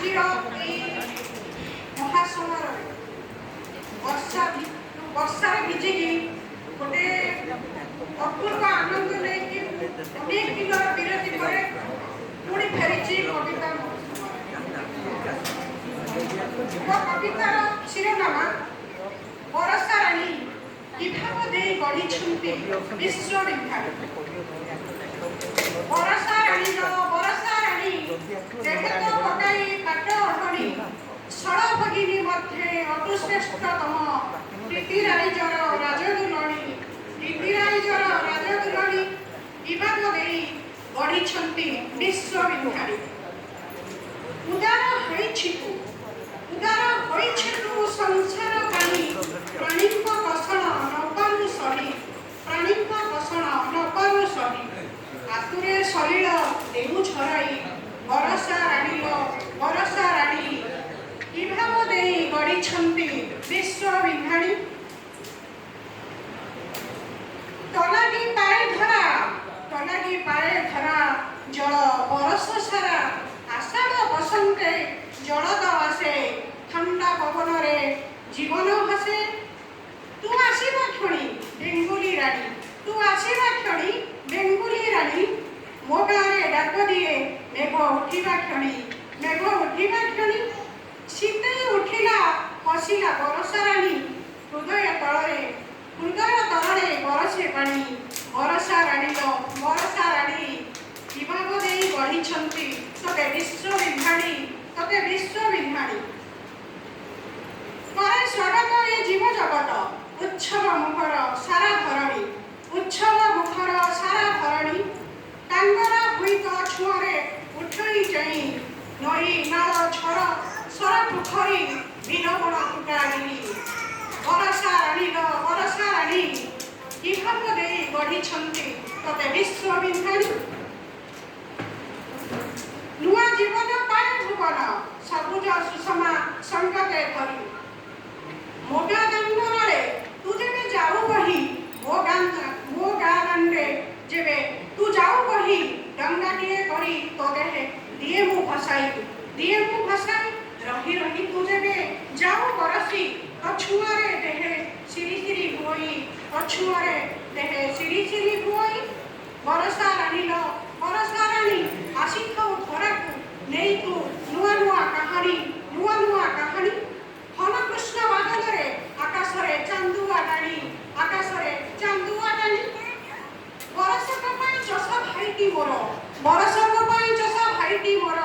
ଆଜିର ଏଇ ମହାସମର ବର୍ଷାରେ ଭିଜିକି ଗୋଟେ ଅପୂର୍ବ ଆନନ୍ଦ ନେଇକି ଅନେକ ଦିନର ବିରତି ପରେ ପୁଣି ଫେରିଛି କବିତା କବିତାର ଶିରୋନାମା ବରଷା ରାଣୀ ବିଭାଗ ଦେଇ ଗଢ଼ିଛନ୍ତି ବିଶ୍ୱବିଖ୍ୟାତ। ବରଷା ରାଣୀ ଯେହେତ ପକାଇ କାଟ ଅହଣି ଷଡ଼ ଭଗିନୀ ମଧ୍ୟରେ ଅତୁଶ୍ରେଷ୍ଠତମ ପ୍ରୀତିରାଇଜର ରାଜଦୁଲଣୀ ବିଭାଗ ଦେଇ ଗଢ଼ିଛନ୍ତି ବିଶ୍ୱବିଖ୍ୟାତ। ଉଦାର ହୋଇଛି ତୁ ସଂସାର ପ୍ରାଣୀ ପ୍ରାଣୀଙ୍କ କଷଣ ନପାରୁ ସହି ଆତୁରେ ସଲିଳ ଦେହୁ ଝରାଇ ବରଷା ରାଣୀ ବିଭାଗ ଦେଇ ଗଢ଼ିଛନ୍ତି ବିଶ୍ୱବିଖ୍ୟାତ। ତଲାଗି ପାଏ ଧରା ଜଳ ବରଷ ସାରା ଆଷାଢ଼ ବସନ୍ତେ ଜଳଦ ଆସେ ଥଣ୍ଡା ପବନରେ ଜୀବନ ଭାସେ। ତୁ ଆସିବା କ୍ଷଣି ବେଙ୍ଗୁଲି ରାଣୀ ମୋ ଗାଁରେ ଡାକ ଦିଏ ମେଘ ଉଠିବା କ୍ଷଣି ଶୀତେଇ ଉଠିଲା ହସିଲା ବରଷା ରାଣୀ ହୃଦୟ ତଳରେ ବରଷେ ପାଣି। ବରଷା ରାଣୀ ବିଭାଗ ଦେଇ ଗଢ଼ିଛନ୍ତି ତତେ ବିଶ୍ୱବିଖ୍ୟାତ। ପରେ ସ୍ୱାଗତ ଏ ଜୀବ ଜଗତ ଉତ୍ସବ ମୁଖର ସାରା ଧରଣୀ ଟାଙ୍ଗରା ହୁଇତ ଛୁଆଁରେ ଉଠେଇ ଚାହିଁ ନଈ ନାଳ ସର ପୋଖରୀ ବିଲବଣ ତୁଟାଗିରି। ବରଷା ରାଣୀ ବିଭାଗ ଦେଇ ଗଢ଼ିଛନ୍ତି ତତେ ବିଶ୍ୱବିଖ୍ୟାତ। ନୂଆ ଜୀବନ ପାଏ ଭୁବନ ସବୁଜ ସୁଷମା ସଙ୍କଟେ ଧରି ମୋ ଗାଁ ଦାଣ୍ଡରେ ତୁ ଯେବେ ଯାଉ ବହି ମୋ ଗାଁ ଦାଣ୍ଡରେ ଯେବେ ତୁ ଯାଉ ବହି ଡଙ୍ଗାଟିଏ କରି ତୋ ଦେହେ ଦିଏ ମୁଁ ଭସାଇ ରହି ତୁ ଯେବେ ଯାଉ ବରସି ଅଛୁଆରେ ଦେହେ ସିରି ହୁଅଇ ବରଷା ରାଣୀ ଆସିଥାଉ ଧରାକୁ ନେଇ ତୁ ନୂଆ କାହାଣୀ ହନ କୃଷ୍ଣ ବାଦଲରେ ଆକାଶରେ ଚାନ୍ଦୁଆ ଟାଣି ବରଷକ ପାଇଁ ଚଷା ଭାଇଟି ମୋର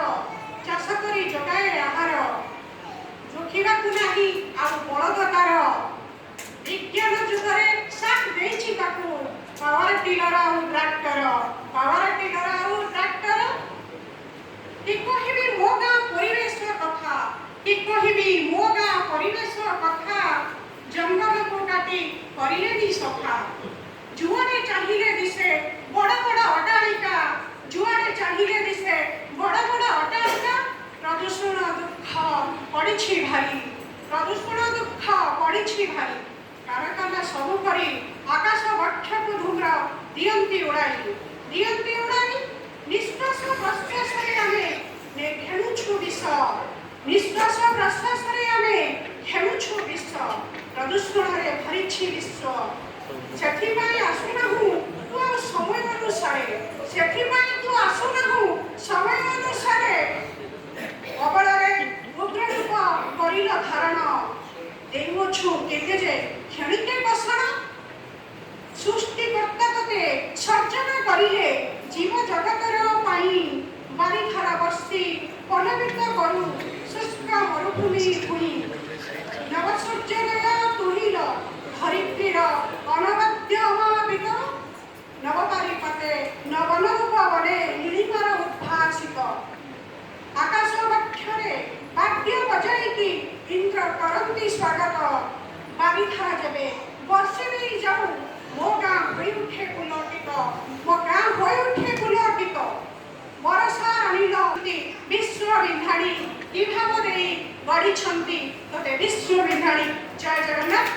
ଚାଷ କରି ଯୋଗାଏ ଆହାର ରଖିବାକୁ ନାହିଁ ଆଉ ବଳଦ ତାର ବିଜ୍ଞାନ ଯୁଗରେ ସାଥ ଦେଇଛି ତାକୁ ପାୱାର ଟିଲର ଆଉ ଟ୍ରାକ୍ଟର। କି କହିବି ମୋ ଗାଁ ପରିବେଶ କଥା ଜଙ୍ଗଲକୁ କାଟି କରିଲେନି ସଫା। ଯୁଆଡ଼େ ଚାହିଁଲେ ଦିଶେ ବଡ଼ ଅଟ୍ଟାଳିକା ପ୍ରଦୂଷଣ ଦୁଃଖ ପଡ଼ିଛି ଭାରି କାରଖାନା ସବୁ କରି ଆକାଶ ବକ୍ଷକୁ ଧୂମ୍ର ଦିଅନ୍ତି ଉଡ଼ାଇ ନିଶ୍ୱାସ ପ୍ରଶ୍ୱାସରେ ଆମେ ଘେଣୁଛୁ ବିଷ ପ୍ରଦୂଷଣରେ ଭରିଛି ବିଶ୍ୱ। ସେଥିପାଇଁ ଆସୁନାହୁଁ ତୁ ଆଉ ସମୟ ଅନୁସାରେ ଅବଳରେ ଉଗ୍ରରୂପ କରିଲ ଧାରଣ ଦେଉଛୁ କେତେ ଯେ କ୍ଷଣିକେ ବସଣ। ସୃଷ୍ଟିକର୍ତ୍ତା ତତେ ସର୍ଜନ କରିଲେ ଜୀବ ଜଗତର ପାଇଁ ବାରିଧାରା ବର୍ଷି ପଲବିତ କରୁ ଶୁଷ୍କ ମରୁଭୂମି ଭୂଇଁ। ନବସୂର୍ଯ୍ୟୋଦୟ ତୁହିଲ ଧରିତ୍ରୀର ଅନବାଦ୍ୟ ଅମାବିତ ନବପାରିପତେ ନବନୌପବନେ ନୀଳିମାର ଉଦ୍ଭାସିତ। ଆକାଶ ବକ୍ଷରେ ବାଦ୍ୟ ବଜାଇକି ଇନ୍ଦ୍ର କରନ୍ତି ସ୍ୱାଗତ। ବାରିଧାରା ଯେବେ ବର୍ଷି ଦେଇ ଯାଉ ମୋ ଗାଁ ହୋଇ ଉଠେ ପୁଲକିତ। ବରଷା ରାଣୀ ବିଶ୍ୱବିଖ୍ୟାତ ବିଭାଗ ଦେଇ ଗଢ଼ିଛନ୍ତି ତତେ ବିଶ୍ୱବିଖ୍ୟାତ। ଜୟ ଜଗନ୍ନାଥ।